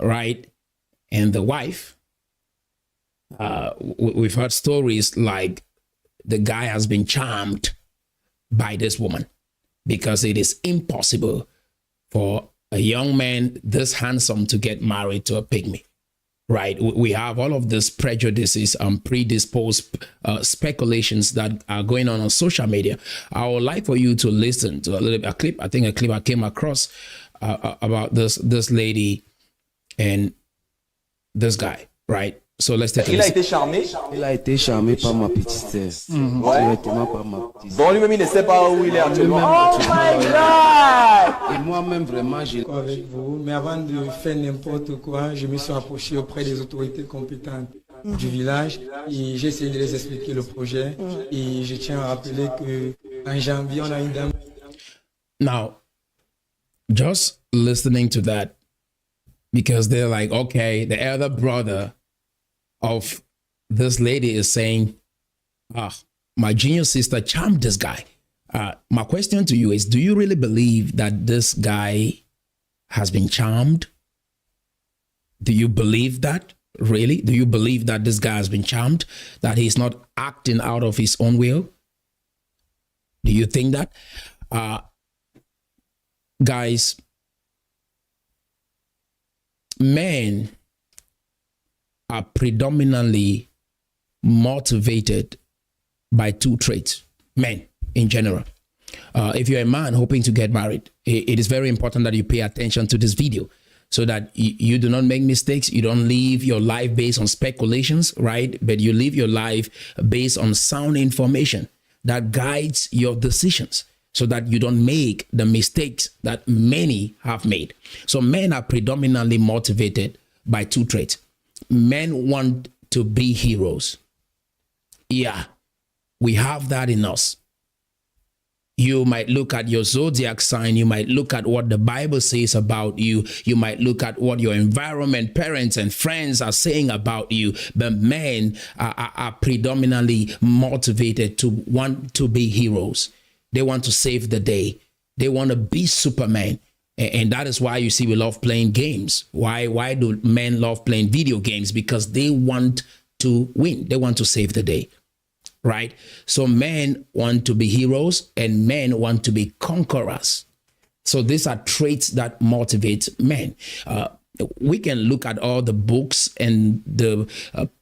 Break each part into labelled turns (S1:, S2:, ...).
S1: right? And the wife, we've heard stories like the guy has been charmed by this woman because it is impossible for a young man this handsome to get married to a pygmy, right? We have all of these prejudices and predisposed speculations that are going on social media. I would like for you to listen to a clip I came across about this lady and this guy, right? So let's take a
S2: Il a
S1: listen.
S2: été charmé.
S3: Il a été charmé par ma petite sœur.
S2: Ouais.
S3: Directement par ma petite sœur.
S2: Bon, lui-même, il ne sait pas où il est actuellement.
S3: Oh
S2: my God!
S3: Et moi-même, vraiment, j'ai...
S4: Avec vous, mais avant de faire n'importe quoi, je me suis approché auprès des autorités compétentes du village et j'ai essayé de les expliquer le projet. Et je tiens à rappeler qu'en janvier, on a une dame.
S1: Now, just listening to that, because they're like, okay, the elder brother of this lady is saying, my junior sister charmed this guy. My question to you is, do you really believe that this guy has been charmed? Do you believe that? Really? Do you believe that this guy has been charmed? That he's not acting out of his own will? Do you think that? Guys, men are predominantly motivated by two traits, men in general. If you're a man hoping to get married, it is very important that you pay attention to this video so that you do not make mistakes. You don't live your life based on speculations, right? But you live your life based on sound information that guides your decisions so that you don't make the mistakes that many have made. So men are predominantly motivated by two traits. Men want to be heroes. Yeah, we have that in us. You might look at your zodiac sign. You might look at what the Bible says about you. You might look at what your environment, parents and friends are saying about you. But men are predominantly motivated to want to be heroes. They want to save the day. They want to be Superman. And that is why you see we love playing games. Why do men love playing video games? Because they want to win. They want to save the day, right? So men want to be heroes and men want to be conquerors. So these are traits that motivate men. We can look at all the books and the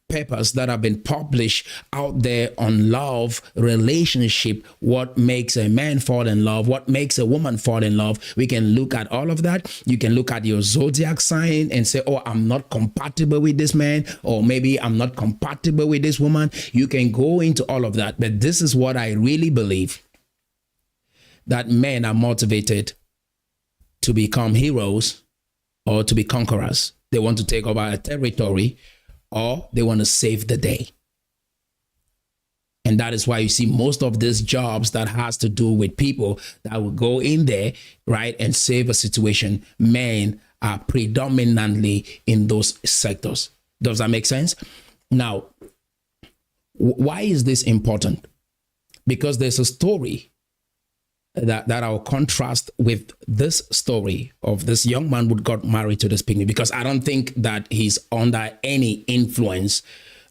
S1: papers that have been published out there on love, relationship, what makes a man fall in love, what makes a woman fall in love. We can look at all of that. You can look at your zodiac sign and say, oh, I'm not compatible with this man, or maybe I'm not compatible with this woman. You can go into all of that. But this is what I really believe, that men are motivated to become heroes or to be conquerors. They want to take over a territory, or they want to save the day. And that is why you see most of these jobs that has to do with people that will go in there, right, and save a situation. Men are predominantly in those sectors. Does that make sense? Now, why is this important? Because there's a story that I'll contrast with this story of this young man who got married to this pygmy, because I don't think that he's under any influence,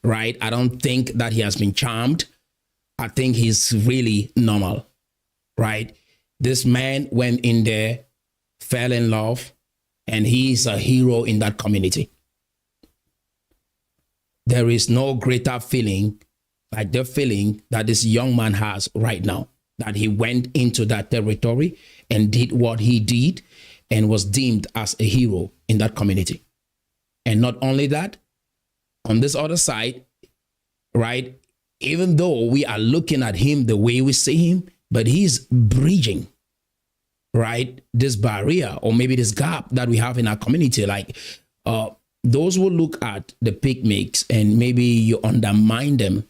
S1: right? I don't think that he has been charmed. I think he's really normal, right? This man went in there, fell in love, and he's a hero in that community. There is no greater feeling like the feeling that this young man has right now, that he went into that territory and did what he did and was deemed as a hero in that community. And not only that, on this other side, right, even though we are looking at him the way we see him, but he's bridging, right, this barrier or maybe this gap that we have in our community. Like those who look at the pygmies and maybe you undermine them,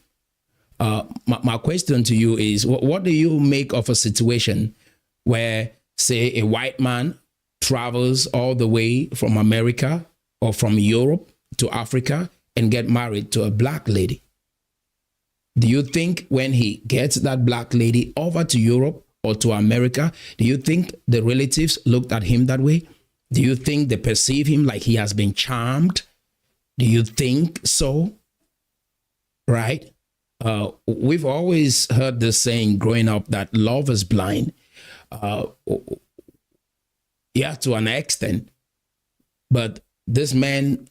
S1: my question to you is, what do you make of a situation where, say, a white man travels all the way from America or from Europe to Africa and get married to a black lady? Do you think when he gets that black lady over to Europe or to America, do you think the relatives looked at him that way? Do you think they perceive him like he has been charmed? Do you think so? Right? We've always heard this saying growing up that love is blind. Yeah, to an extent. But this man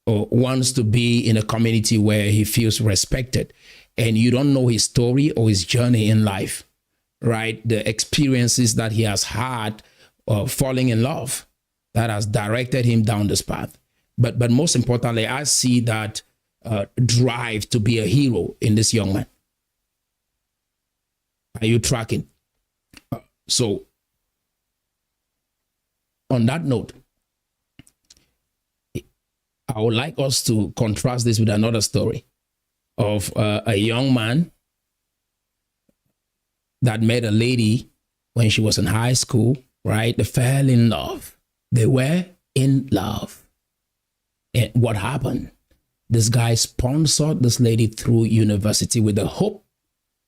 S1: wants to be in a community where he feels respected, and you don't know his story or his journey in life, right? The experiences that he has had falling in love that has directed him down this path. But most importantly, I see that drive to be a hero in this young man. Are you tracking? So on that note, I would like us to contrast this with another story of a young man that met a lady when she was in high school, right? They fell in love. They were in love. And what happened? This guy sponsored this lady through university with the hope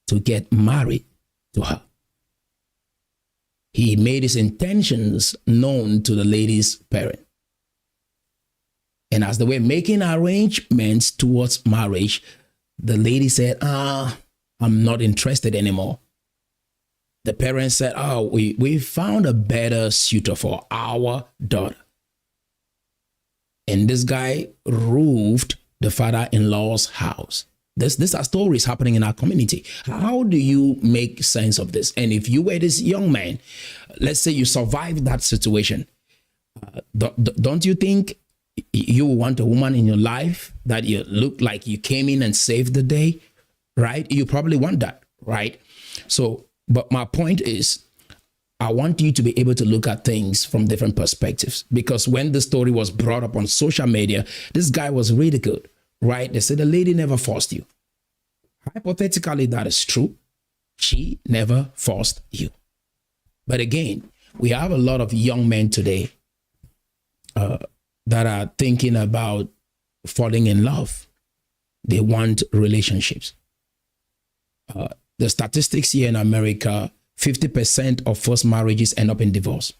S1: to get married to her. He made his intentions known to the lady's parent. And as they were making arrangements towards marriage, the lady said, I'm not interested anymore. The parents said, we found a better suitor for our daughter. And this guy roofed the father-in-law's house. These are stories happening in our community. How do you make sense of this? And if you were this young man, let's say you survived that situation, don't you think you want a woman in your life that you look like you came in and saved the day, right? You probably want that, right? So, but my point is, I want you to be able to look at things from different perspectives, because when the story was brought up on social media, this guy was ridiculed, right? They said the lady never forced you. Hypothetically, that is true. She never forced you. But again, we have a lot of young men today that are thinking about falling in love. They want relationships. The statistics here in America, 50% of first marriages end up in divorce.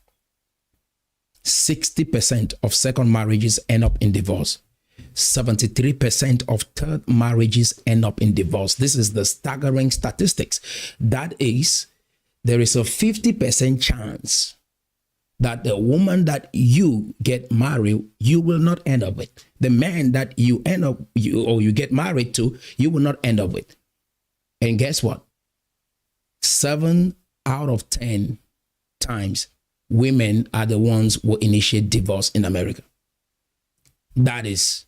S1: 60% of second marriages end up in divorce. 73% of third marriages end up in divorce. This is the staggering statistics. That is, there is a 50% chance that the woman that you get married, you will not end up with. The man that you get married to, you will not end up with. And guess what? 7 out of 10 times, women are the ones who initiate divorce in America. That is,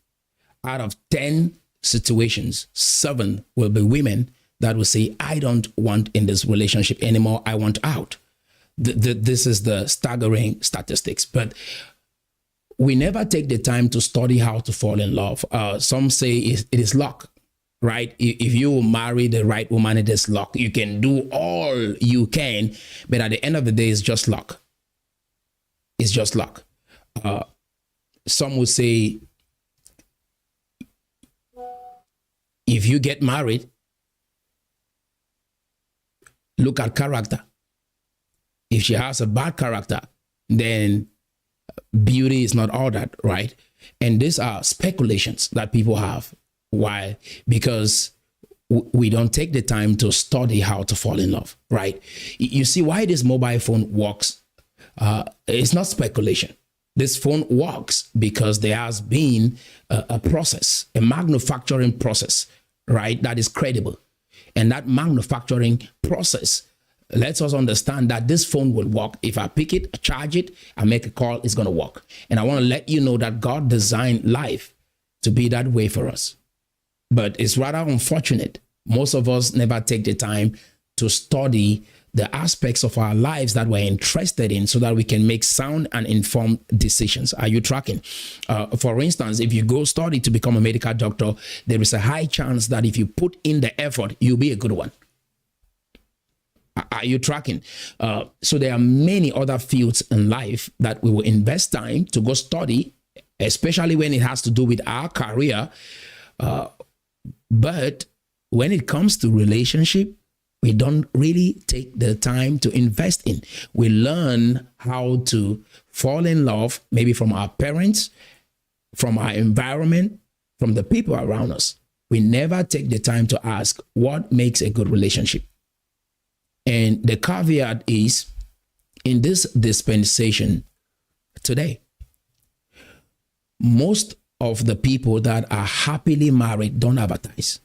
S1: out of 10 situations, 7 will be women that will say, I don't want in this relationship anymore. I want out. This is the staggering statistics. But we never take the time to study how to fall in love. Some say it is luck, right? If you marry the right woman, it is luck. You can do all you can, but at the end of the day, it's just luck. It's just luck. Some would say, if you get married, look at character. If she has a bad character, then beauty is not all that, right? And these are speculations that people have. Why? Because we don't take the time to study how to fall in love, right? You see why this mobile phone works. It's not speculation. This phone works because there has been a process, a manufacturing process, right? That is credible. And that manufacturing process lets us understand that this phone will work. If I pick it, charge it, I make a call, it's going to work. And I want to let you know that God designed life to be that way for us. But it's rather unfortunate. Most of us never take the time to study the aspects of our lives that we're interested in so that we can make sound and informed decisions. Are you tracking? For instance, if you go study to become a medical doctor, there is a high chance that if you put in the effort, you'll be a good one. Are you tracking? So there are many other fields in life that we will invest time to go study, especially when it has to do with our career. But when it comes to relationship, we don't really take the time to invest in. We learn how to fall in love, maybe from our parents, from our environment, from the people around us. We never take the time to ask what makes a good relationship. And the caveat is, in this dispensation today, most of the people that are happily married don't advertise.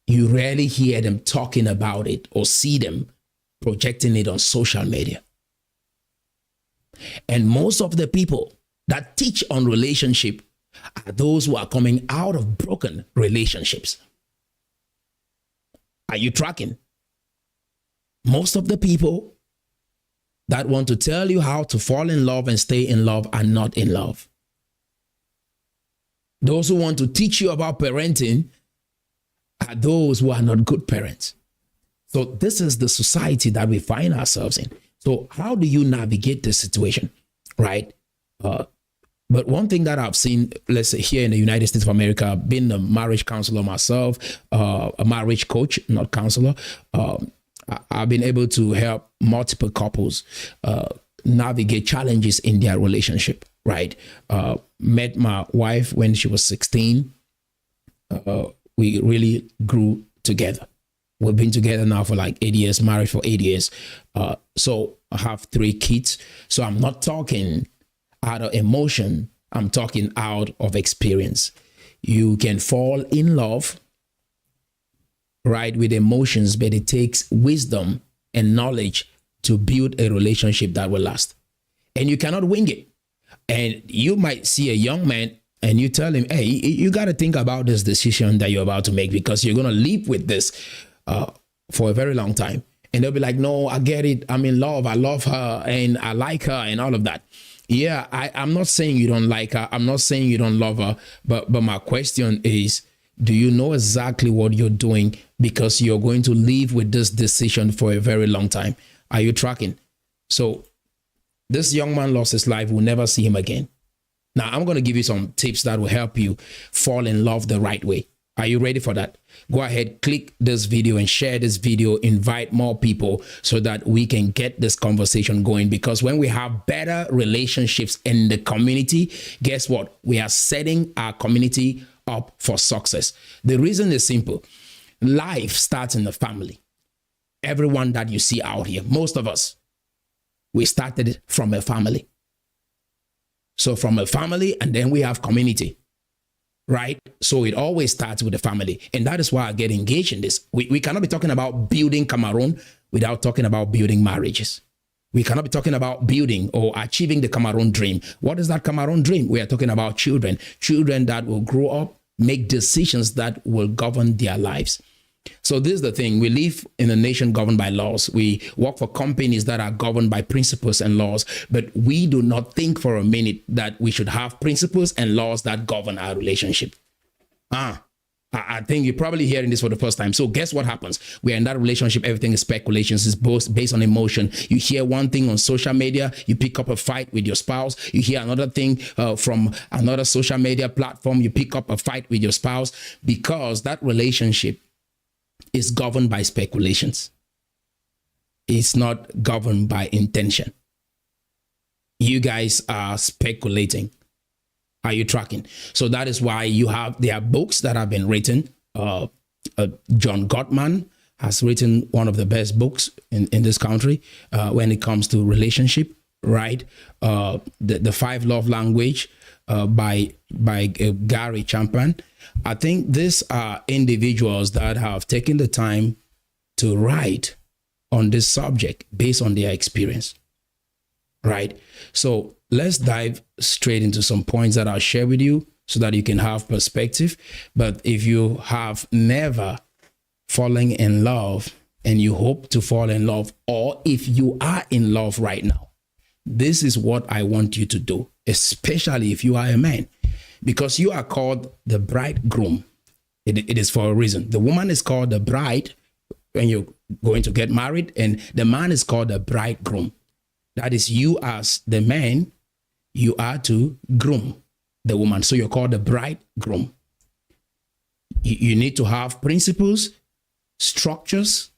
S1: You rarely hear them talking about it or see them projecting it on social media. And most of the people that teach on relationship are those who are coming out of broken relationships. Are you tracking? Most of the people that want to tell you how to fall in love and stay in love are not in love. Those who want to teach you about parenting are those who are not good parents. So this is the society that we find ourselves in. So how do you navigate this situation, right? But one thing that I've seen, let's say here in the United States of America, being a marriage counselor myself, a marriage coach, not counselor, I've been able to help multiple couples navigate challenges in their relationship, right? Met my wife when she was 16. We really grew together. We've been together now for like 8 years, married for 8 years. So I have 3 kids. So I'm not talking out of emotion. I'm talking out of experience. You can fall in love, right, with emotions, but it takes wisdom and knowledge to build a relationship that will last. And you cannot wing it. And you might see a young man and you tell him, hey, you got to think about this decision that you're about to make, because you're going to live with this for a very long time. And they'll be like, no, I get it. I'm in love. I love her and I like her and all of that. Yeah, I'm not saying you don't like her. I'm not saying you don't love her. But my question is, do you know exactly what you're doing? Because you're going to live with this decision for a very long time. Are you tracking? So this young man lost his life. We'll never see him again. Now, I'm going to give you some tips that will help you fall in love the right way. Are you ready for that? Go ahead, click this video and share this video. Invite more people so that we can get this conversation going. Because when we have better relationships in the community, guess what? We are setting our community up for success. The reason is simple. Life starts in the family. Everyone that you see out here, most of us, we started from a family. So from a family, and then we have community, right? So it always starts with the family. And that is why I get engaged in this. We cannot be talking about building Cameroon without talking about building marriages. We cannot be talking about building or achieving the Cameroon dream. What is that Cameroon dream? We are talking about children that will grow up, make decisions that will govern their lives. So this is the thing. We live in a nation governed by laws. We work for companies that are governed by principles and laws, but we do not think for a minute that we should have principles and laws that govern our relationship. I think you're probably hearing this for the first time. So guess what happens? We're in that relationship. Everything is speculations. It's both based on emotion. You hear one thing on social media, you pick up a fight with your spouse. You hear another thing from another social media platform, you pick up a fight with your spouse, because that relationship is governed by speculations. It's not governed by intention. You guys are speculating. Are you tracking? So that is why there are books that have been written. John Gottman has written one of the best books in this country when it comes to relationship, right? The 5 Love Language by Gary Chapman. I think these are individuals that have taken the time to write on this subject based on their experience, right? So let's dive straight into some points that I'll share with you so that you can have perspective. But if you have never fallen in love and you hope to fall in love, or if you are in love right now, this is what I want you to do, especially if you are a man, because you are called the bridegroom. It is for a reason. The woman is called the bride when you're going to get married, and the man is called the bridegroom. That is, you as the man, you are to groom the woman. So you're called the bridegroom. You need to have principles structures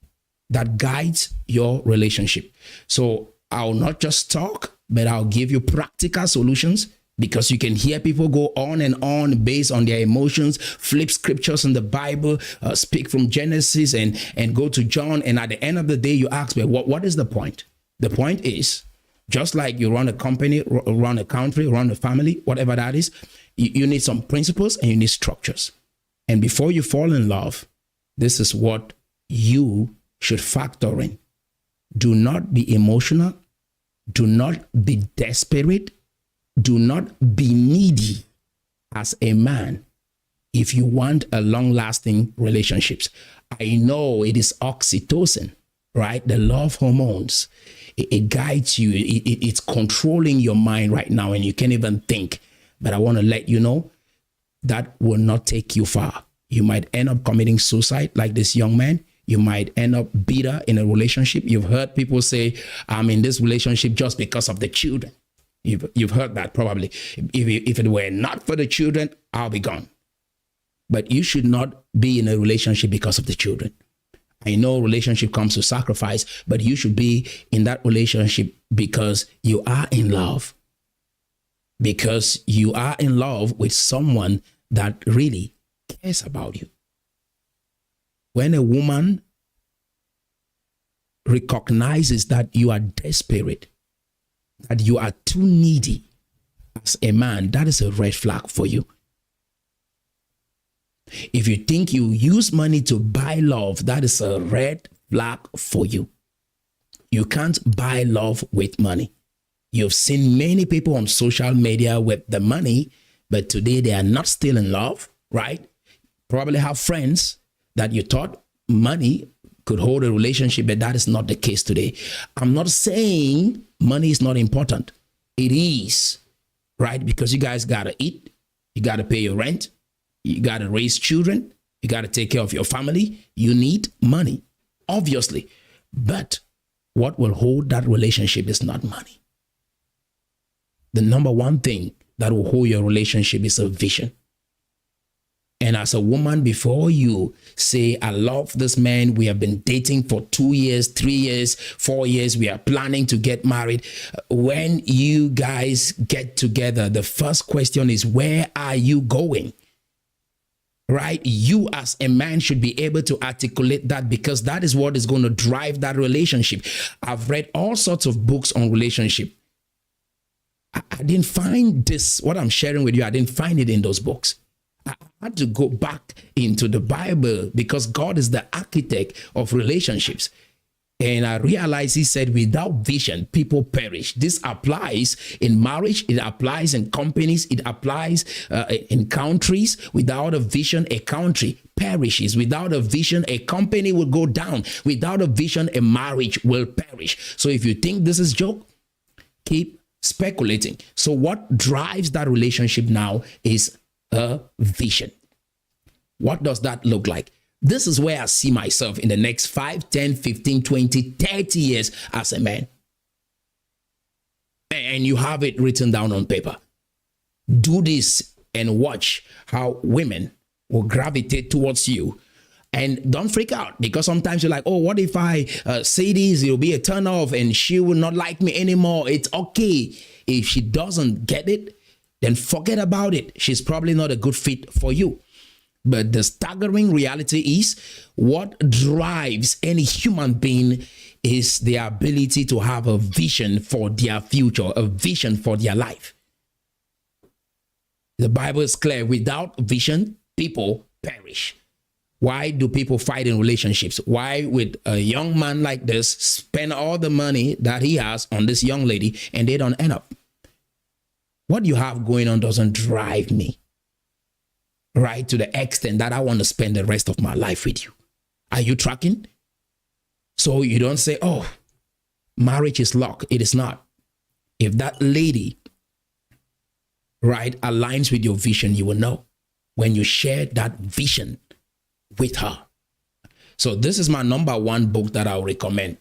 S1: that guides your relationship. So I'll not just talk, but I'll give you practical solutions, because you can hear people go on and on based on their emotions, flip scriptures in the Bible, speak from Genesis and go to John. And at the end of the day, you ask, well, what is the point? The point is, just like you run a company, run a country, run a family, whatever that is, you need some principles and you need structures. And before you fall in love, this is what you should factor in. Do not be emotional. Do not be desperate. Do not be needy as a man if you want a long-lasting relationships. I know it is oxytocin, right? The love hormones. It guides you. It's controlling your mind right now, and you can't even think. But I want to let you know that will not take you far. You might end up committing suicide like this young man. You might end up bitter in a relationship. You've heard people say, I'm in this relationship just because of the children. You've heard that probably. If it were not for the children, I'll be gone. But you should not be in a relationship because of the children. I know relationship comes with sacrifice, but you should be in that relationship because you are in love. Because you are in love with someone that really cares about you. When a woman recognizes that you are desperate, that you are too needy as a man, that is a red flag for you. If you think you use money to buy love, that is a red flag for you. You can't buy love with money. You've seen many people on social media with the money, but today they are not still in love, right? Probably have friends that you thought money could hold a relationship, but that is not the case today. I'm not saying money is not important. It is, right? Because you guys got to eat. You got to pay your rent. You got to raise children. You got to take care of your family. You need money, obviously. But what will hold that relationship is not money. The number one thing that will hold your relationship is a vision. And as a woman, before you say, I love this man, we have been dating for 2 years, 3 years, 4 years, we are planning to get married. When you guys get together, the first question is, where are you going? Right? You as a man should be able to articulate that, because that is what is going to drive that relationship. I've read all sorts of books on relationship. I didn't find this, what I'm sharing with you, I didn't find it in those books. I had to go back into the Bible, because God is the architect of relationships. And I realized he said, without vision, people perish. This applies in marriage. It applies in companies. It applies in countries. Without a vision, a country perishes. Without a vision, a company will go down. Without a vision, a marriage will perish. So if you think this is a joke, keep speculating. So what drives that relationship now is a vision. What does that look like? This is where I see myself in the next 5, 10, 15, 20, 30 years as a man. And you have it written down on paper. Do this and watch how women will gravitate towards you. And don't freak out, because sometimes you're like, oh, what if I say this? It'll be a turn off and she will not like me anymore. It's okay. If she doesn't get it, then forget about it. She's probably not a good fit for you. But the staggering reality is, what drives any human being is their ability to have a vision for their future, a vision for their life. The Bible is clear. Without vision, people perish. Why do people fight in relationships? Why would a young man like this spend all the money that he has on this young lady and they don't end up? What you have going on doesn't drive me, right, to the extent that I want to spend the rest of my life with you. Are you tracking? So you don't say, oh, marriage is luck. It is not. If that lady, right, aligns with your vision, you will know when you share that vision with her. So this is my number one book that I would recommend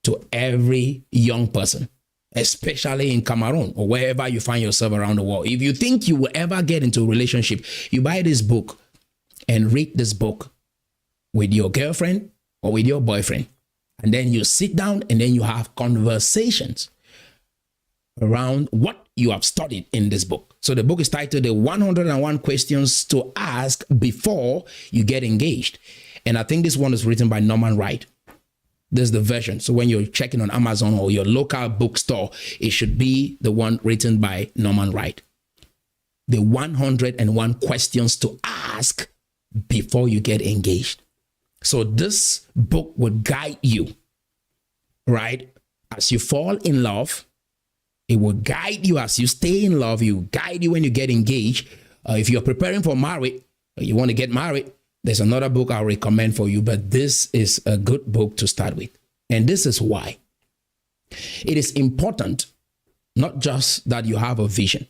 S1: to every young person, especially in Cameroon or wherever you find yourself around the world. If you think you will ever get into a relationship, you buy this book and read this book with your girlfriend or with your boyfriend. And then you sit down and then you have conversations around what you have studied in this book. So the book is titled The 101 Questions to Ask Before You Get Engaged. And I think this one is written by Norman Wright. This is the version. So when you're checking on Amazon or your local bookstore, it should be the one written by Norman Wright. The 101 Questions to Ask Before You Get Engaged. So this book would guide you, right? As you fall in love, it will guide you as you stay in love. It will guide you when you get engaged. If you're preparing for marriage, or you want to get married, there's another book I'll recommend for you, but this is a good book to start with. And this is why. It is important, not just that you have a vision,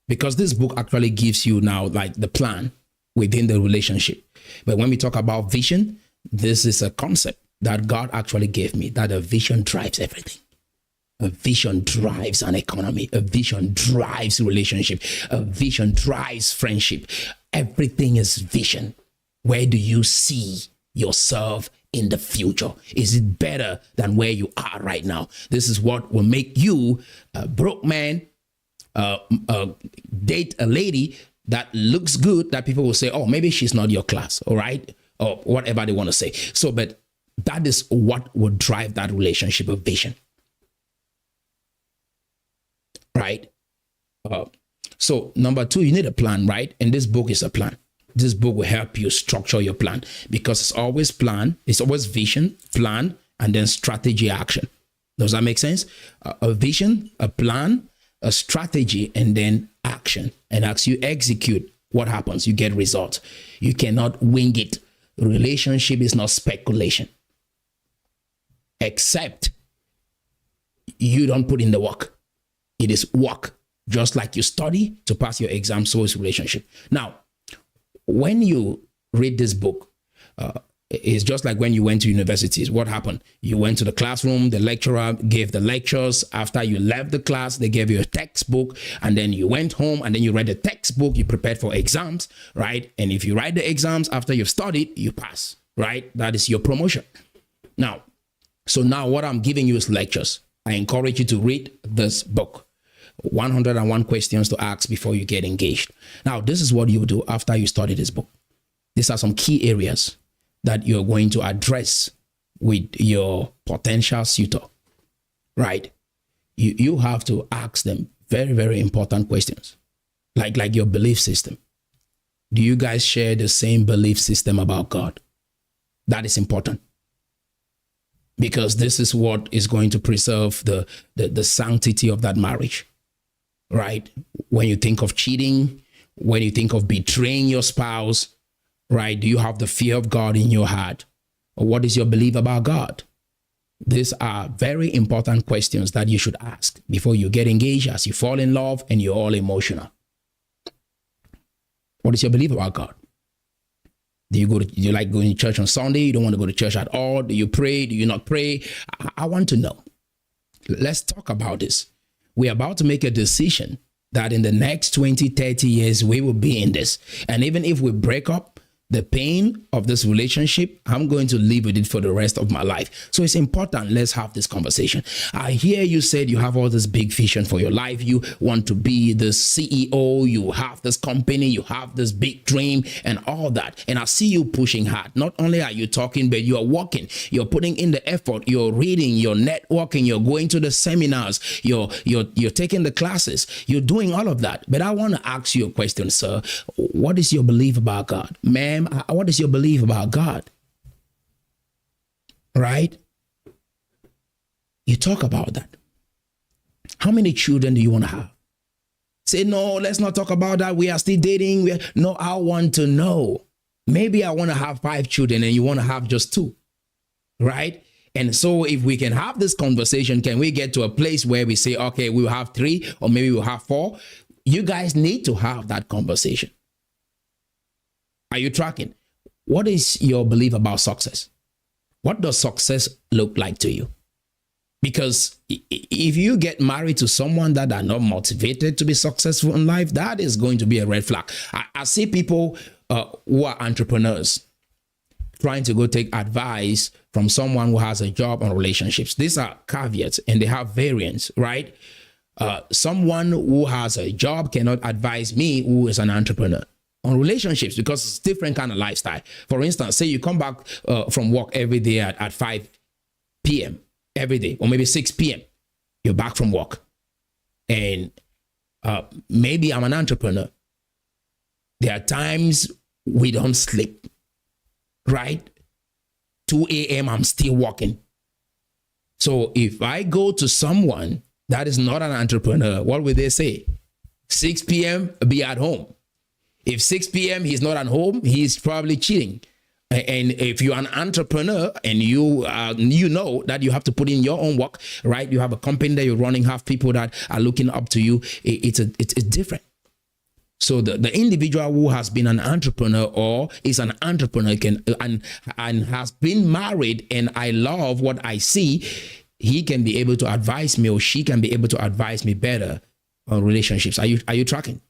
S1: because this book actually gives you now like the plan within the relationship. But when we talk about vision, this is a concept that God actually gave me, that a vision drives everything. A vision drives an economy. A vision drives relationship. A vision drives friendship. Everything is vision. Where do you see yourself in the future? Is it better than where you are right now? This is what will make you a broke man, date a lady that looks good, that people will say, oh, maybe she's not your class, all right? Or whatever they want to say. So, but that is what would drive that relationship of vision. Right? So number two, you need a plan, right? And this book is a plan. This book will help you structure your plan, because it's always plan. It's always vision, plan, and then strategy, action. Does that make sense? A vision, a plan, a strategy, and then action. And as you execute, what happens? You get results. You cannot wing it. Relationship is not speculation. Except you don't put in the work. It is work. Just like you study to pass your exam, so is relationship. Now, when you read this book, it's just like when you went to universities. What happened? You went to the classroom, the lecturer gave the lectures. After you left the class, they gave you a textbook, and then you went home and then you read the textbook, you prepared for exams, right? And if you write the exams after you've studied, you pass, right? That is your promotion. Now, so now what I'm giving you is lectures. I encourage you to read this book. 101 Questions to Ask Before You Get Engaged. Now, this is what you do after you study this book. These are some key areas that you're going to address with your potential suitor, right? You have to ask them very, very important questions, like your belief system. Do you guys share the same belief system about God? That is important, because this is what is going to preserve the sanctity of that marriage, right? When you think of cheating, when you think of betraying your spouse, right? Do you have the fear of God in your heart? Or what is your belief about God? These are very important questions that you should ask before you get engaged, as you fall in love and you're all emotional. What is your belief about God? Do you like going to church on Sunday? You don't want to go to church at all? Do you pray? Do you not pray? I want to know. Let's talk about this. We're about to make a decision that in the next 20, 30 years, we will be in this. And even if we break up, the pain of this relationship, I'm going to live with it for the rest of my life. So it's important. Let's have this conversation. I hear you said you have all this big vision for your life. You want to be the CEO. You have this company. You have this big dream and all that. And I see you pushing hard. Not only are you talking, but you're working. You're putting in the effort. You're reading. You're networking. You're going to the seminars. You're taking the classes. You're doing all of that. But I want to ask you a question, sir. What is your belief about God? Ma'am, what is your belief about God? Right? You talk about that. How many children do you want to have? Say, no, let's not talk about that. We are still dating. No, I want to know. Maybe I want to have 5 children and you want to have just 2. Right? And so if we can have this conversation, can we get to a place where we say, okay, we'll have 3 or maybe we'll have 4? You guys need to have that conversation. Are you tracking? What is your belief about success? What does success look like to you? Because if you get married to someone that are not motivated to be successful in life, that is going to be a red flag. I see people who are entrepreneurs. trying to go take advice from someone who has a job on relationships. These are caveats and they have variants, right? Someone who has a job cannot advise me who is an entrepreneur on relationships because it's different kind of lifestyle. For instance, say you come back from work every day at 5 p.m. every day, or maybe 6 p.m. You're back from work. And maybe I'm an entrepreneur. There are times we don't sleep, right? 2 a.m. I'm still working. So if I go to someone that is not an entrepreneur, what will they say? 6 p.m. be at home. If 6 p.m. he's not at home, he's probably cheating. And if you're an entrepreneur and you know that you have to put in your own work, right? You have a company that you're running, have people that are looking up to you. It's different. So the individual who has been an entrepreneur or is an entrepreneur and has been married, and I love what I see, he can be able to advise me, or she can be able to advise me better on relationships. Are you tracking?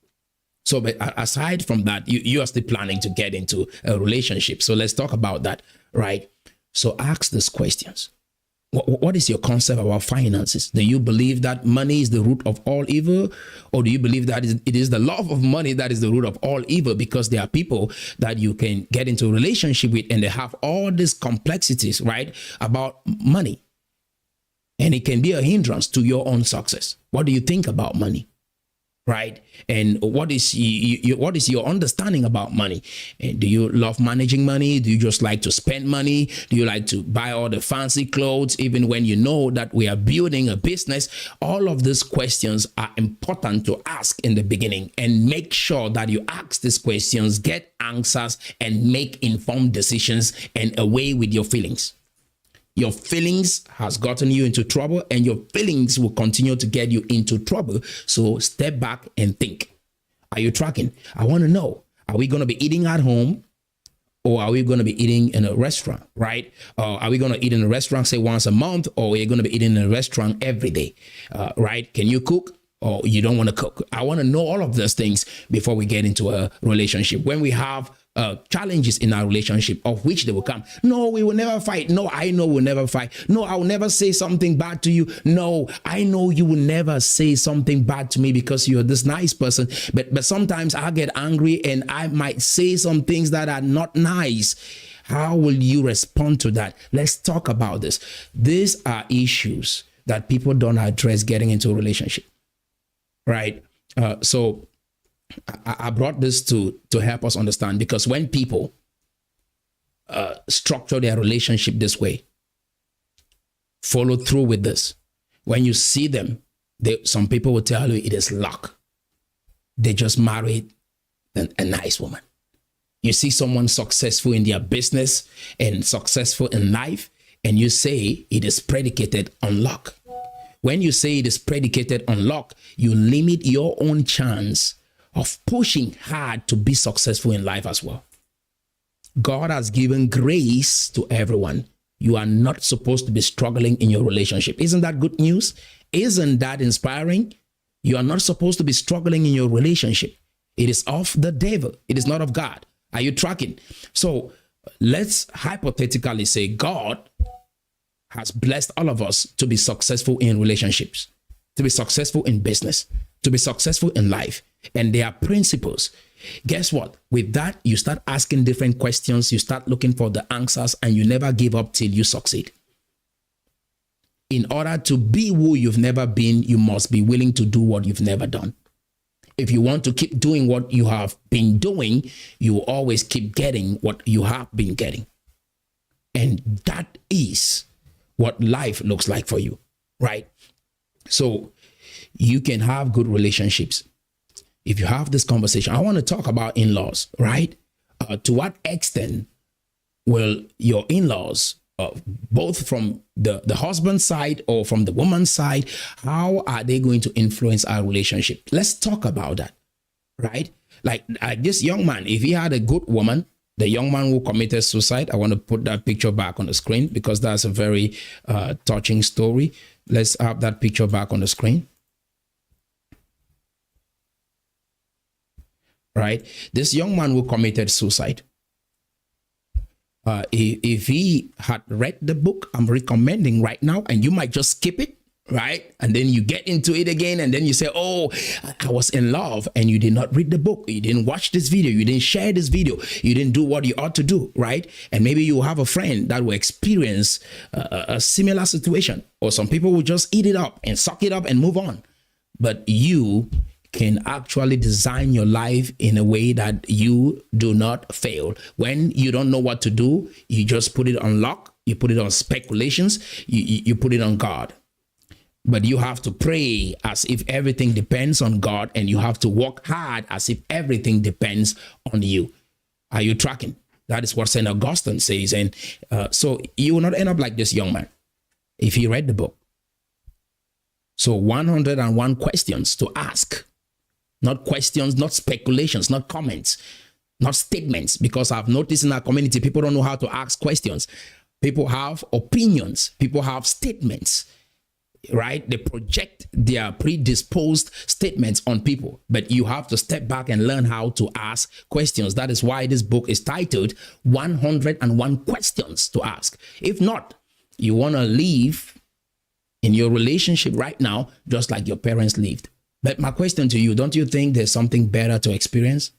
S1: So, but aside from that, you are still planning to get into a relationship. So let's talk about that, right? So ask these questions. What is your concept about finances? Do you believe that money is the root of all evil? Or do you believe that it is the love of money that is the root of all evil? Because there are people that you can get into a relationship with and they have all these complexities, right, about money. And it can be a hindrance to your own success. What do you think about money? Right? And what is your understanding about money? And do you love managing money? Do you just like to spend money? Do you like to buy all the fancy clothes, even when you know that we are building a business? All of these questions are important to ask in the beginning, and make sure that you ask these questions, get answers, and make informed decisions and away with your feelings. Your feelings has gotten you into trouble, and your feelings will continue to get you into trouble. So step back and think. Are you tracking? I want to know, are we going to be eating at home, or are we going to be eating in a restaurant, right? Are we going to eat in a restaurant, say once a month, or are you going to be eating in a restaurant every day, right? Can you cook, or you don't want to cook? I want to know all of those things before we get into a relationship. When we have challenges in our relationship, of which they will come. No, we will never fight. No, I know we'll never fight. No, I will never say something bad to you. No, I know you will never say something bad to me because you're this nice person. But sometimes I get angry and I might say some things that are not nice. How will you respond to that? Let's talk about this. These are issues that people don't address getting into a relationship, right? So I brought this to help us understand, because when people structure their relationship this way, follow through with this, when you see them, some people will tell you it is luck. They just married a nice woman. You see someone successful in their business and successful in life, and you say it is predicated on luck. When you say it is predicated on luck, you limit your own chance of pushing hard to be successful in life as well. God has given grace to everyone. You are not supposed to be struggling in your relationship. Isn't that good news? Isn't that inspiring? You are not supposed to be struggling in your relationship. It is of the devil. It is not of God. Are you tracking? So let's hypothetically say God has blessed all of us to be successful in relationships, to be successful in business, to be successful in life. And there are principles. Guess what? With that, you start asking different questions. You start looking for the answers, and you never give up till you succeed. In order to be who you've never been, you must be willing to do what you've never done. If you want to keep doing what you have been doing, you will always keep getting what you have been getting. And that is what life looks like for you, right? So you can have good relationships. If you have this conversation, I want to talk about in-laws, right? To what extent will your in-laws, both from the husband's side or from the woman's side, how are they going to influence our relationship? Let's talk about that, right? Like this young man, if he had a good woman, the young man who committed suicide, I want to put that picture back on the screen because that's a very touching story. Let's have that picture back on the screen. Right? This young man who committed suicide. If he had read the book I'm recommending right now, and you might just skip it, right? And then you get into it again, and then you say, oh, I was in love, and you did not read the book, you didn't watch this video, you didn't share this video, you didn't do what you ought to do, right? And maybe you have a friend that will experience a similar situation, or some people will just eat it up and suck it up and move on. But you can actually design your life in a way that you do not fail. When you don't know what to do, you just put it on lock, you put it on speculations, you put it on God. But you have to pray as if everything depends on God, and you have to work hard as if everything depends on you. Are you tracking? That is what St. Augustine says. And so you will not end up like this young man if he read the book. So 101 questions to ask. Not questions, not speculations, not comments, not statements. Because I've noticed in our community, people don't know how to ask questions. People have opinions. People have statements. Right? They project their predisposed statements on people, but you have to step back and learn how to ask questions. That is why this book is titled 101 Questions to Ask. If not, you want to live in your relationship right now, just like your parents lived. But my question to you, don't you think there's something better to experience?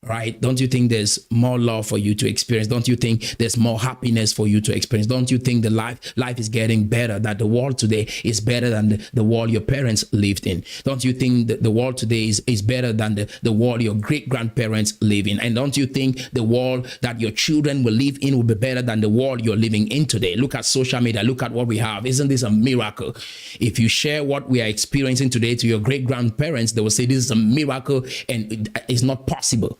S1: Right? Don't you think there's more love for you to experience? Don't you think there's more happiness for you to experience? Don't you think the life is getting better, that the world today is better than the world your parents lived in? Don't you think that the world today is better than the world your great-grandparents live in? And don't you think the world that your children will live in will be better than the world you're living in today? Look at social media. Look at what we have. Isn't this a miracle? If you share what we are experiencing today to your great-grandparents, they will say this is a miracle and it's not possible.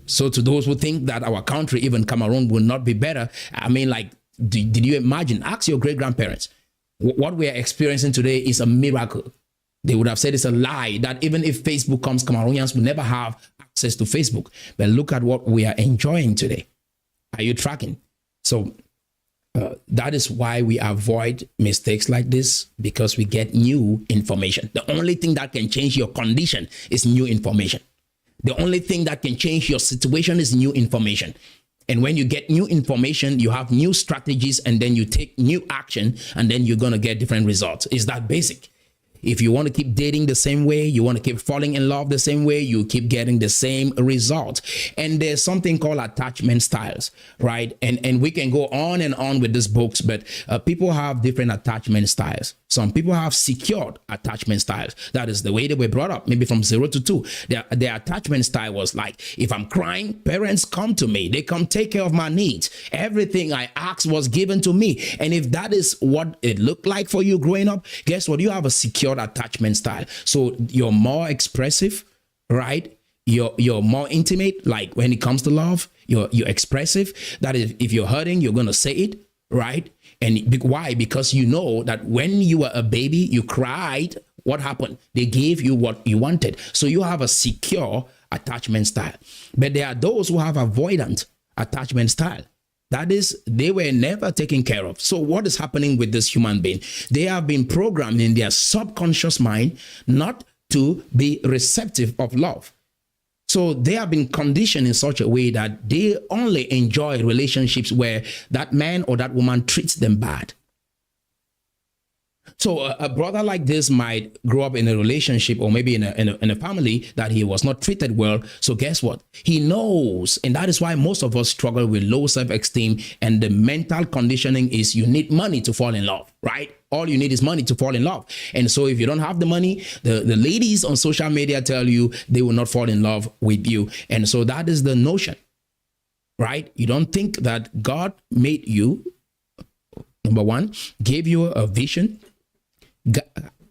S1: So to those who think that our country, even Cameroon, will not be better, I mean, like, did you imagine? Ask your great-grandparents. What we are experiencing today is a miracle. They would have said it's a lie, that even if Facebook comes, Cameroonians will never have access to Facebook. But look at what we are enjoying today. Are you tracking? So that is why we avoid mistakes like this, because we get new information. The only thing that can change your condition is new information. The only thing that can change your situation is new information. And when you get new information, you have new strategies, and then you take new action, and then you're going to get different results. It's that basic. If you want to keep dating the same way, you want to keep falling in love the same way, you keep getting the same result. And there's something called attachment styles, right? And we can go on and on with these books, but people have different attachment styles. Some people have secured attachment styles. That is the way they were brought up, maybe from 0 to 2. Their attachment style was like, if I'm crying, parents come to me. They come take care of my needs. Everything I asked was given to me. And if that is what it looked like for you growing up, guess what? You have a secure attachment style. So you're more expressive, right? You're more intimate. Like when it comes to love, you're expressive. That is, if you're hurting, you're going to say it, right? And why? Because you know that when you were a baby, you cried. What happened? They gave you what you wanted. So you have a secure attachment style. But there are those who have avoidant attachment style. That is, they were never taken care of. So what is happening with this human being? They have been programmed in their subconscious mind not to be receptive of love. So they have been conditioned in such a way that they only enjoy relationships where that man or that woman treats them bad. So a brother like this might grow up in a relationship, or maybe in a family that he was not treated well. So guess what? He knows. And that is why most of us struggle with low self-esteem. And the mental conditioning is you need money to fall in love, right? All you need is money to fall in love. And so if you don't have the money, the ladies on social media tell you they will not fall in love with you. And so that is the notion, right? You don't think that God made you, number one, gave you a vision.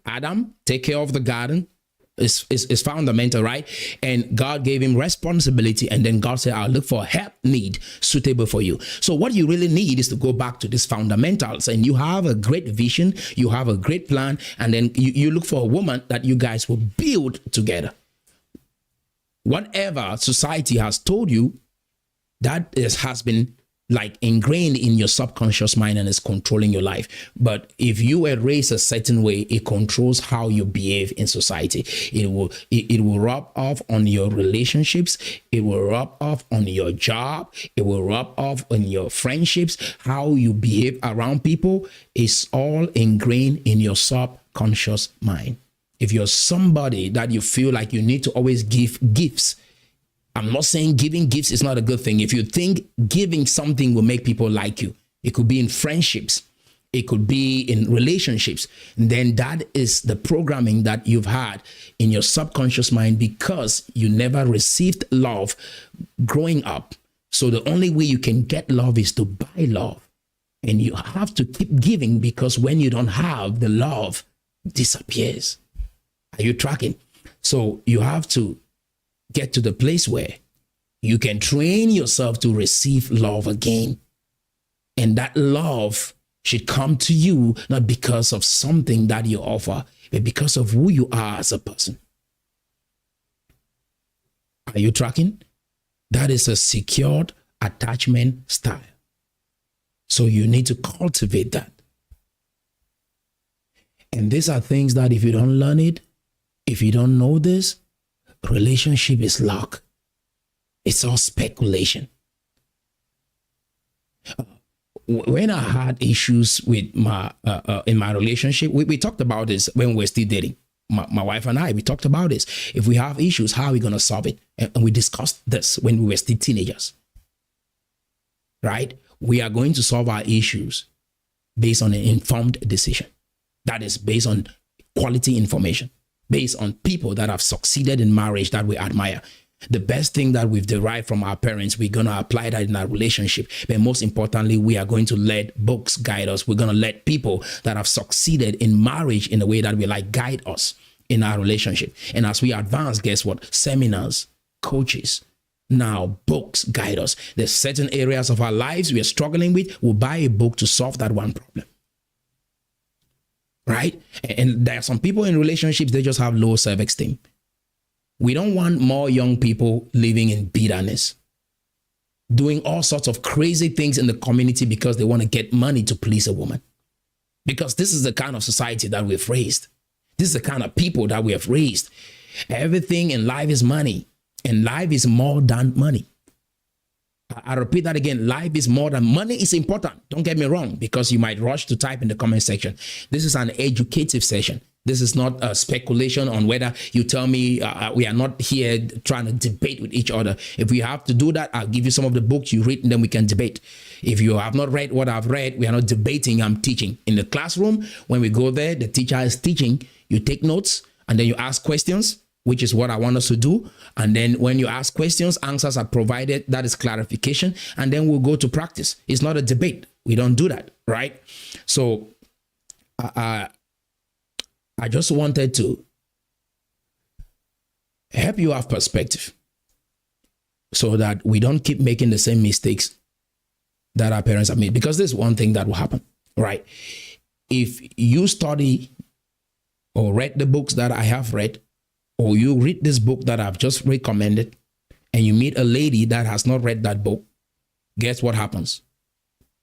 S1: Adam, take care of the garden, is fundamental, right? And God gave him responsibility, and then God said, I'll look for a help need suitable for you. So what you really need is to go back to these fundamentals, and you have a great vision, you have a great plan, and then you look for a woman that you guys will build together. Whatever society has told you, that has been like ingrained in your subconscious mind and is controlling your life. But if you were raised a certain way, it controls how you behave in society. It will rub off on your relationships. It will rub off on your job. It will rub off on your friendships. How you behave around people is all ingrained in your subconscious mind. If you're somebody that you feel like you need to always give gifts, I'm not saying giving gifts is not a good thing. If you think giving something will make people like you, it could be in friendships, it could be in relationships, then that is the programming that you've had in your subconscious mind because you never received love growing up. So the only way you can get love is to buy love. And you have to keep giving because when you don't have, the love disappears. Are you tracking? So you have to get to the place where you can train yourself to receive love again. And that love should come to you not because of something that you offer, but because of who you are as a person. Are you tracking? That is a secured attachment style. So you need to cultivate that. And these are things that if you don't learn it, if you don't know this, relationship is luck. It's all speculation. When I had issues with my in my relationship, we talked about this when we were still dating. My wife and I, we talked about this. If we have issues, how are we going to solve it? And we discussed this when we were still teenagers. Right? We are going to solve our issues based on an informed decision. That is based on quality information, based on people that have succeeded in marriage that we admire. The best thing that we've derived from our parents, we're going to apply that in our relationship. But most importantly, we are going to let books guide us. We're going to let people that have succeeded in marriage in a way that we like guide us in our relationship. And as we advance, guess what? Seminars, coaches, now books guide us. There's certain areas of our lives we are struggling with. We'll buy a book to solve that one problem. Right? And there are some people in relationships, they just have low self-esteem. We don't want more young people living in bitterness, doing all sorts of crazy things in the community because they want to get money to please a woman. Because this is the kind of society that we've raised. This is the kind of people that we have raised. Everything in life is money, and life is more than money. I repeat that again. Life is more than money. Is important. Don't get me wrong, because you might rush to type in the comment section. This is an educative session. This is not a speculation on whether you tell me we are not here trying to debate with each other. If we have to do that, I'll give you some of the books you read and then we can debate. If you have not read what I've read, we are not debating, I'm teaching. In the classroom, when we go there, the teacher is teaching. You take notes and then you ask questions, which is what I want us to do. And then when you ask questions, answers are provided. That is clarification. And then we'll go to practice. It's not a debate. We don't do that, right? So I just wanted to help you have perspective so that we don't keep making the same mistakes that our parents have made. Because there's one thing that will happen, right? If you study or read the books that I have read, or you read this book that I've just recommended, and you meet a lady that has not read that book, guess what happens?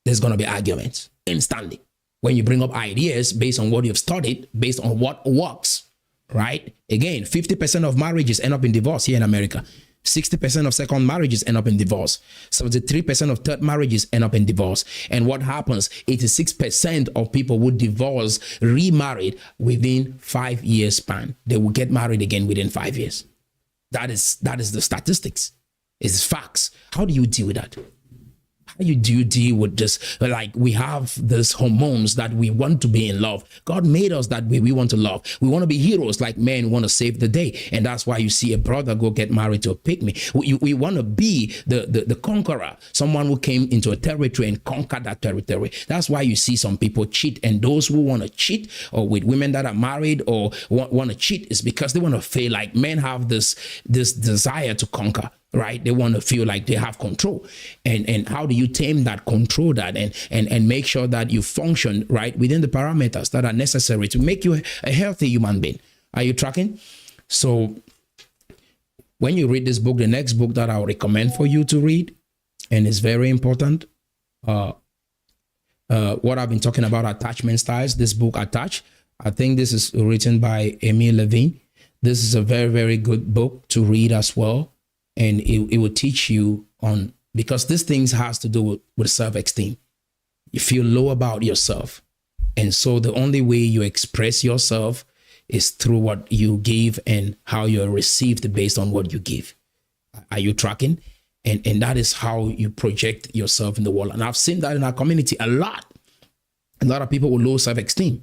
S1: There's going to be arguments instantly. When you bring up ideas based on what you've studied, based on what works, right? Again, 50% of marriages end up in divorce here in America. 60% of second marriages end up in divorce. 73% of third marriages end up in divorce. And what happens? 86% of people would divorce, remarried within 5 years span. They will get married again within 5 years. That is the statistics. It's facts. How do you deal with that? How do you deal with this? Like, we have these hormones that we want to be in love. God made us that way. We want to love. We want to be heroes, like men want to save the day. And that's why you see a brother go get married to a pygmy. We want to be the conqueror, someone who came into a territory and conquered that territory. That's why you see some people cheat. And those who want to cheat, or with women that are married or want to cheat, is because they want to feel like men have this desire to conquer. Right? They want to feel like they have control. And how do you tame that, control that, and make sure that you function right within the parameters that are necessary to make you a healthy human being? Are you tracking? So when you read this book, the next book that I'll recommend for you to read, and it's very important, what I've been talking about, attachment styles, this book Attach. I think this is written by Emile Levine. This is a very, very good book to read as well. And it will teach you on, because this thing has to do with self-esteem. You feel low about yourself. And so the only way you express yourself is through what you give and how you're received based on what you give. Are you tracking? And that is how you project yourself in the world. And I've seen that in our community a lot. A lot of people with low self-esteem,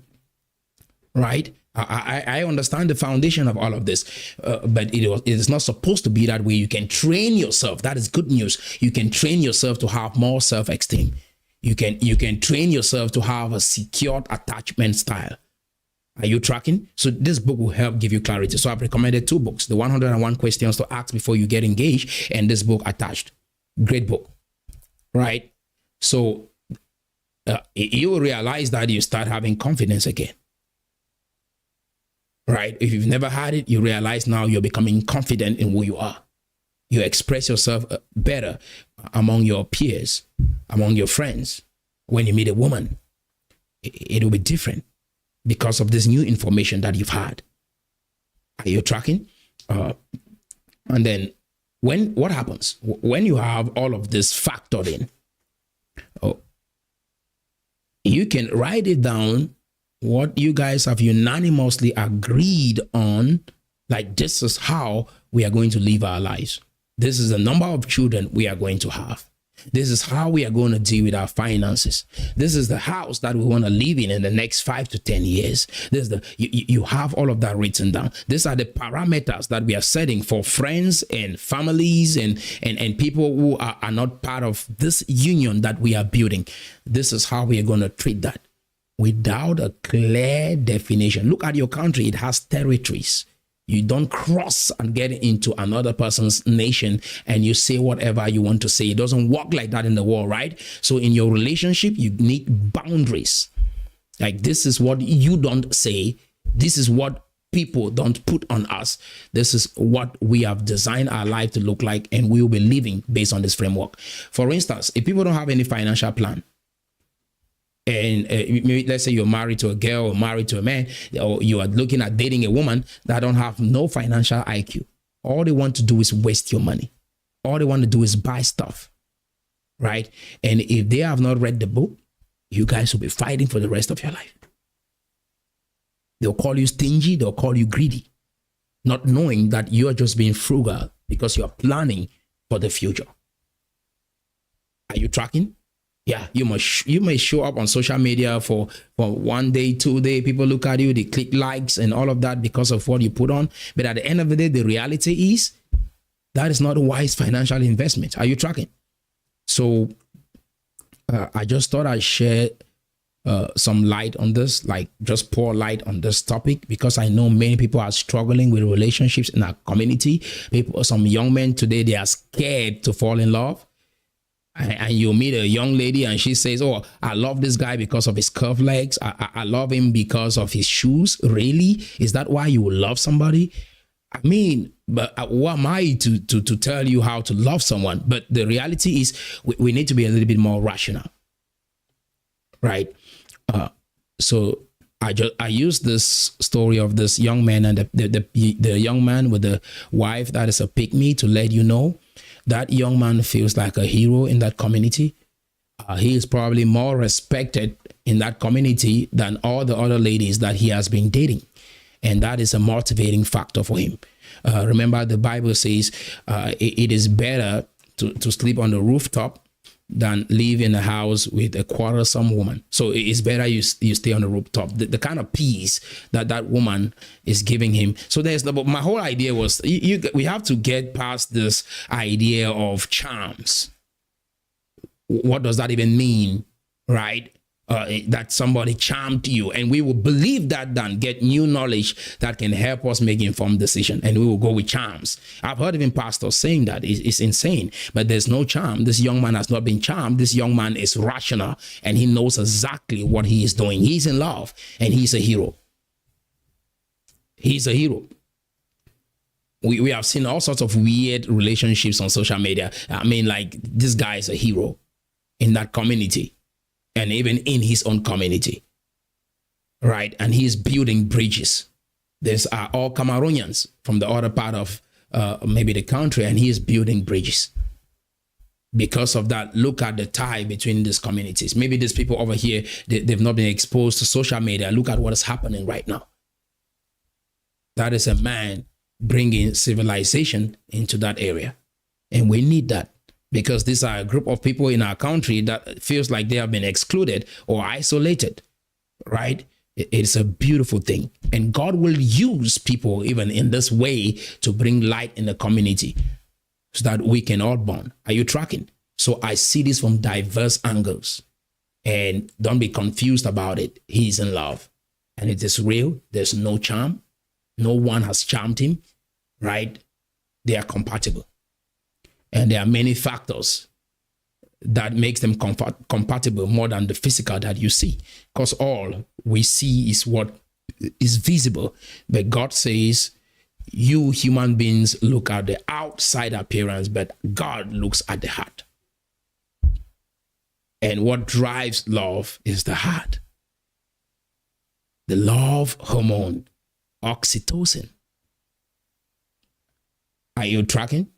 S1: right? I understand the foundation of all of this, but it is not supposed to be that way. You can train yourself. That is good news. You can train yourself to have more self-esteem. You can train yourself to have a secured attachment style. Are you tracking? So this book will help give you clarity. So I've recommended 2 books, the 101 questions to ask before you get engaged, and this book Attached. Great book, right? So you will realize that you start having confidence again, right? If you've never had it, you realize now you're becoming confident in who you are. You express yourself better among your peers, among your friends. When you meet a woman, it will be different because of this new information that you've had. Are you tracking? And then what happens when you have all of this factored in? You can write it down, what you guys have unanimously agreed on, like this is how we are going to live our lives. This is the number of children we are going to have. This is how we are going to deal with our finances. This is the house that we want to live in the next 5 to 10 years. This is you have all of that written down. These are the parameters that we are setting for friends and families and people who are not part of this union that we are building. This is how we are going to treat that without a clear definition. Look at your country. It has territories. You don't cross and get into another person's nation and you say whatever you want to say. It doesn't work like that in the world, right? So in your relationship, you need boundaries. Like, this is what you don't say. This is what people don't put on us. This is what we have designed our life to look like, and we will be living based on this framework. For instance, if people don't have any financial plan, and maybe let's say you're married to a girl or married to a man, or you are looking at dating a woman that don't have no financial IQ. All they want to do is waste your money. All they want to do is buy stuff, right? And if they have not read the book, you guys will be fighting for the rest of your life. They'll call you stingy. They'll call you greedy, not knowing that you're just being frugal because you're planning for the future. Are you tracking? Yeah, you may show up on social media for 1 day, 2 days. People look at you, they click likes and all of that because of what you put on. But at the end of the day, the reality is that is not a wise financial investment. Are you tracking? So I just thought I'd share some light on this, like just pour light on this topic, because I know many people are struggling with relationships in our community. Some young men today, they are scared to fall in love. And you meet a young lady and she says, oh, I love this guy because of his curved legs. I love him because of his shoes. Really? Is that why you will love somebody? I mean, but who am I to tell you how to love someone? But the reality is we need to be a little bit more rational, right? So I use this story of this young man and the young man with the wife that is a pygmy to let you know that young man feels like a hero in that community. He is probably more respected in that community than all the other ladies that he has been dating. And that is a motivating factor for him. Remember, the Bible says it is better to sleep on the rooftop than live in a house with a quarrelsome woman. So it's better you stay on the rooftop. The kind of peace that woman is giving him. So my whole idea was we have to get past this idea of charms. What does that even mean, right? That somebody charmed you, and we will believe that, then get new knowledge that can help us make informed decision, and we will go with charms. I've heard even pastors saying that. It's insane, but there's no charm. This young man has not been charmed. This young man is rational, and he knows exactly what he is doing. He's in love, and he's a hero. He's a hero. We have seen all sorts of weird relationships on social media. I mean, like, this guy is a hero. in that community and even in his own community, right? And he's building bridges. These are all Cameroonians from the other part of maybe the country, and he is building bridges. Because of that, look at the tie between these communities. Maybe these people over here, they've not been exposed to social media. Look at what is happening right now. That is a man bringing civilization into that area. And we need that, because these are a group of people in our country that feels like they have been excluded or isolated, right? It's a beautiful thing. And God will use people even in this way to bring light in the community so that we can all bond. Are you tracking? So I see this from diverse angles. And don't be confused about it. He's in love. And it is real. There's no charm. No one has charmed him, right? They are compatible. And there are many factors that makes them compatible more than the physical that you see. Because all we see is what is visible. But God says, you human beings look at the outside appearance, but God looks at the heart. And what drives love is the heart. The love hormone, oxytocin. Are you tracking?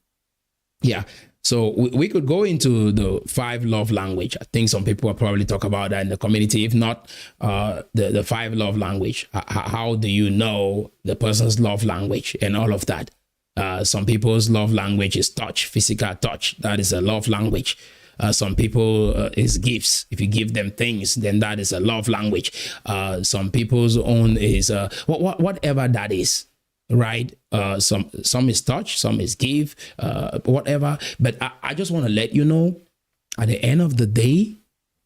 S1: Yeah. So we could go into the 5 love language. I think some people will probably talk about that in the community. If not, the 5 love language. How do you know the person's love language and all of that? Some people's love language is touch, physical touch. That is a love language. Some people is gifts. If you give them things, then that is a love language. Some people's own is whatever that is. Right? Some is touch, some is give, whatever. But I just want to let you know, at the end of the day,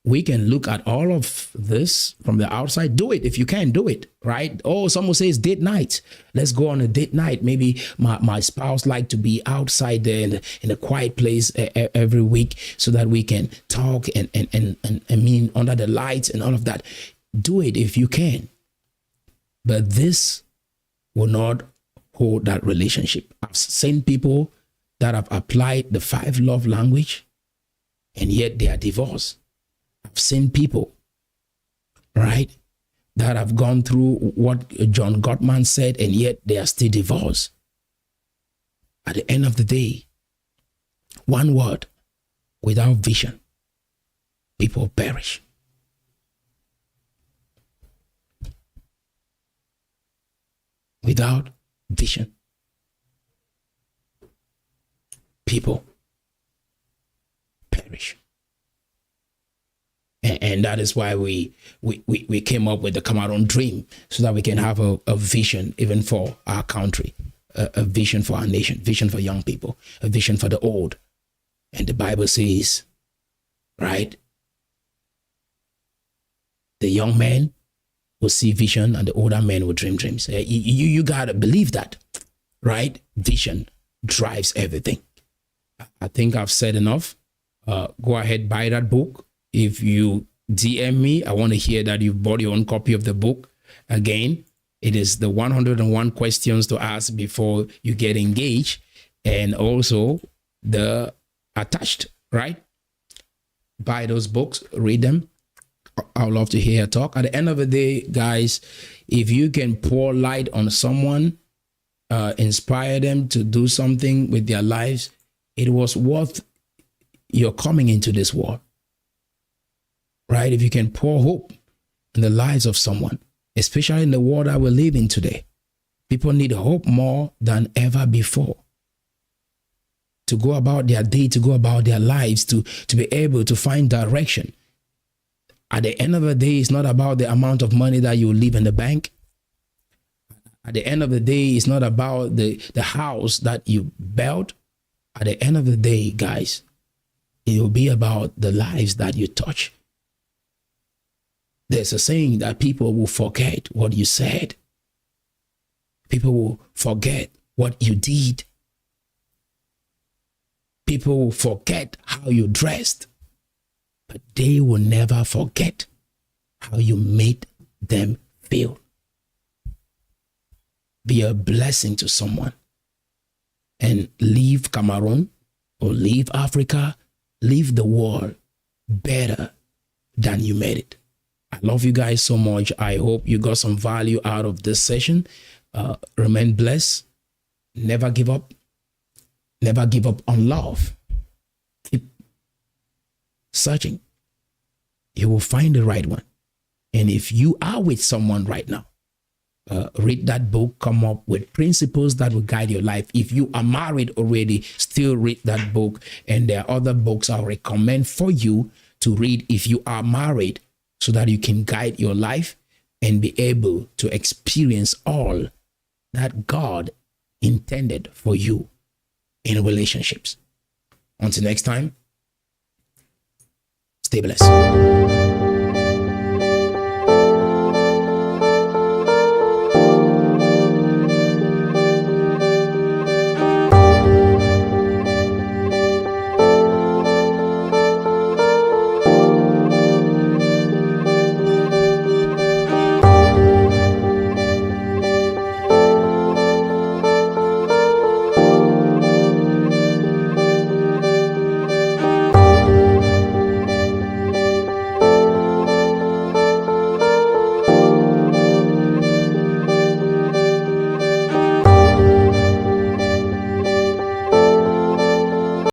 S1: we can look at all of this from the outside. Do it if you can do it, right? Oh, someone says date night. Let's go on a date night. Maybe my spouse like to be outside there in a quiet place every week so that we can talk and I mean under the lights and all of that. Do it if you can. But this will not hold that relationship. I've seen people that have applied the 5 love language and yet they are divorced. I've seen people, right, that have gone through what John Gottman said and yet they are still divorced. At the end of the day, one word, without vision, people perish. Without vision, people perish. And that is why we came up with the Cameroon dream, so that we can have a vision even for our country, a vision for our nation, vision for young people, a vision for the old. And the Bible says, right, the young man will see vision and the older men will dream dreams. You gotta believe that, right? Vision drives everything. I think I've said enough. Go ahead, buy that book. If you DM me, I want to hear that you've bought your own copy of the book. Again, it is the 101 questions to ask before you get engaged, and also the attached, right? Buy those books, read them. I would love to hear her talk. At the end of the day, guys, if you can pour light on someone, inspire them to do something with their lives, it was worth your coming into this world, right? If you can pour hope in the lives of someone, especially in the world that we live in today, people need hope more than ever before. To go about their day, to go about their lives, to be able to find direction. At the end of the day, it's not about the amount of money that you leave in the bank. At the end of the day, it's not about the house that you built. At the end of the day, guys, it will be about the lives that you touch. There's a saying that people will forget what you said. People will forget what you did. People will forget how you dressed. But they will never forget how you made them feel. Be a blessing to someone and leave Cameroon or leave Africa, leave the world better than you made it. I love you guys so much. I hope you got some value out of this session. Remain blessed. Never give up. Never give up on love. Keep searching. You will find the right one. And if you are with someone right now, read that book, come up with principles that will guide your life. If you are married already, still read that book. And there are other books I'll recommend for you to read if you are married, so that you can guide your life and be able to experience all that God intended for you in relationships. Until next time, stay blessed.